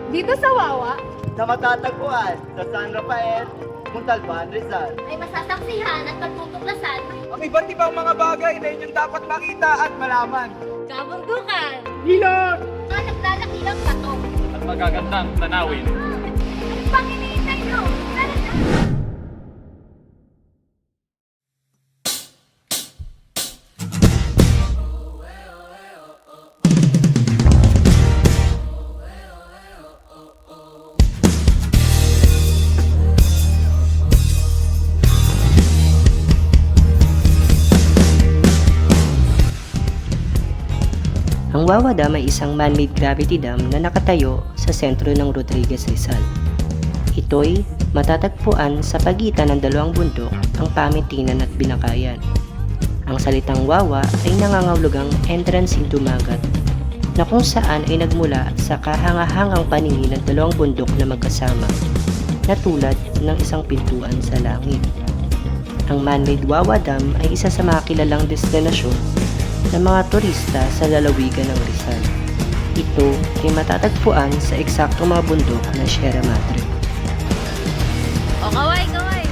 Dito sa Wawa, Na matatagpuan sa San Rafael, Montalban, Rizal. Ay masasaksihan at pagtutuklasan. Ang iba't ibang mga bagay na inyong dapat makita at malaman. Kabundukan. Hilot! Mga naglalakilang bato. At magagandang tanawin. Ano pang iniintay nyo? Tara na! Ang Wawa Dam ay isang man-made gravity dam na nakatayo sa sentro ng Rodriguez, Rizal. Ito'y matatagpuan sa pagitan ng dalawang bundok, ang Pamintinan at Binakayan. Ang salitang Wawa ay nangangahulugang entrance into Magat, na kung saan ay nagmula sa kahangahangang paningin ng dalawang bundok na magkasama, na tulad ng isang pintuan sa langit. Ang man-made Wawa Dam ay isa sa mga kilalang destinasyon ng mga turista sa lalawigan ng Rizal. Ito ay matatagpuan sa eksaktong mga bundok ng Sierra Madre. O kaway, kaway!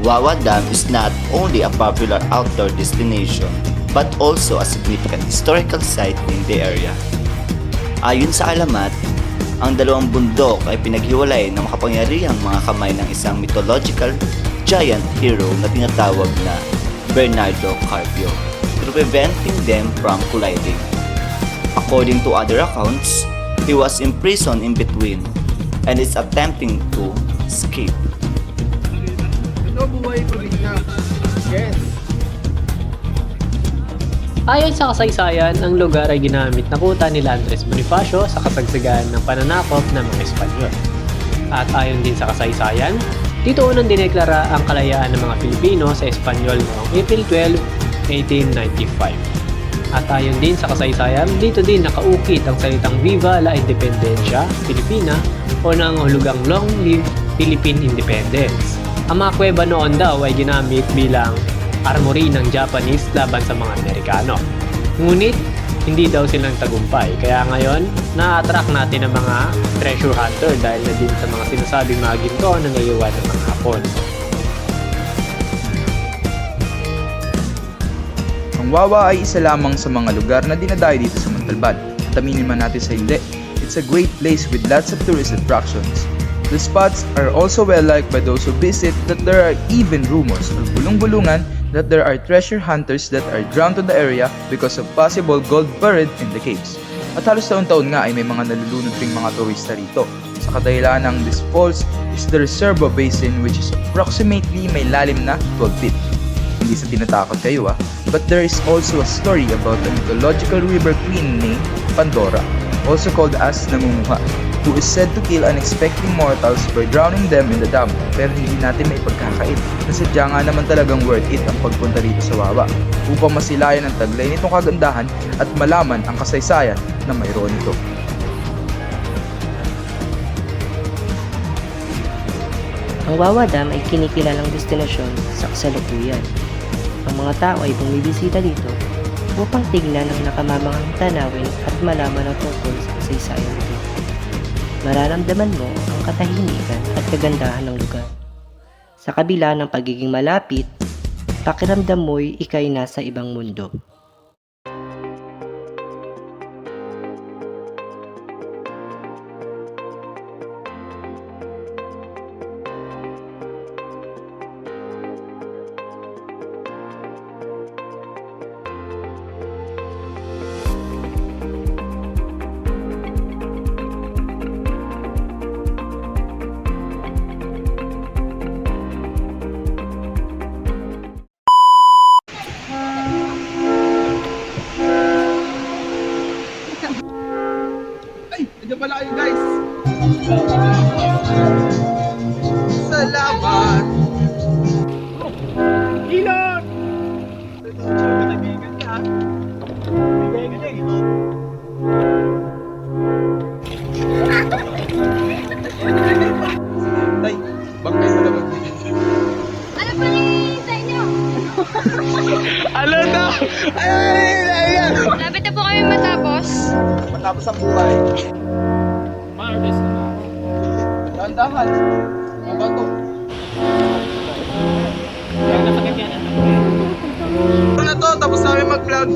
Wawa Dam is not only a popular outdoor destination but also a significant historical site in the area. Ayon sa alamat, ang dalawang bundok ay pinaghiwalay ng makapangyarihang mga kamay ng isang mythological giant hero na tinatawag na Bernardo Carpio, preventing them from colliding. According to other accounts, he was imprisoned in between and is attempting to escape. Ito buhay probinsya. Yes. Ayon sa kasaysayan, ang lugar ay ginamit na kuta nila Andres Bonifacio sa kasagsagan ng pananakop ng mga Espanyol. At ayon din sa kasaysayan, dito unang dineklara ang kalayaan ng mga Pilipino sa Espanyol noong April 12, 1895. At ayon din sa kasaysayan, dito din nakaukit ang salitang Viva la Independencia Filipina o nangahulugang Long Live Philippine Independence. Ang mga kuweba noon daw ay ginamit bilang armory ng Japanese laban sa mga Amerikano. Ngunit, hindi daw silang tagumpay. Kaya ngayon, na-attract natin ang mga treasure hunter dahil na din sa mga sinasabing mga ginto na naiiwan ng mga Hapon. Ang Wawa ay isa lamang sa mga lugar na dinadayo dito sa Montalban. At aminin man natin sa hindi, it's a great place with lots of tourist attractions. The spots are also well liked by those who visit, that there are even rumors or bulung-bulungan that there are treasure hunters that are drawn to the area because of possible gold buried in the caves. At halos taon-taon nga ay may mga nalulunod ring mga turista rito. Sa kadahilan ng this falls is the Reserva Basin, which is approximately may lalim na 12 feet. Hindi sa tinatakot kayo but there is also a story about a mythological river queen named Pandora, also called as Namumuha, who is said to kill unexpected mortals by drowning them in the dam. Pero hindi natin may pagkakait na sadya nga naman talagang worth it ang pagpunta dito sa Wawa upang masilayan ang taglay nitong kagandahan at malaman ang kasaysayan na mayroon ito. Ang Wawa Dam ay kinikilalang destinasyon sa kasalukuyan. Ang mga tao ay bumibisita dito upang tignan ang nakamamanghang tanawin at malaman ang tungkol sa kasaysayan nito. Mararamdaman mo ang katahimikan at kagandahan ng lugar. Sa kabila ng pagiging malapit, pakiramdam mo'y ika'y nasa ibang mundo. Ay, nandiyan pala kayo guys. Salamat. Hilot! Kaibigan ka. Kaibigan ito. Tay, bang kayo malabag din? Ano pa rin sa inyo? Ano daw? Ay! Lapit na po namin matapos? Matapos ang buhay. Martes na. Dahan-dahan. Mga bato. Ito na to, tapos namin mag-vlog.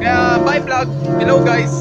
Kaya bye vlog. Hello guys.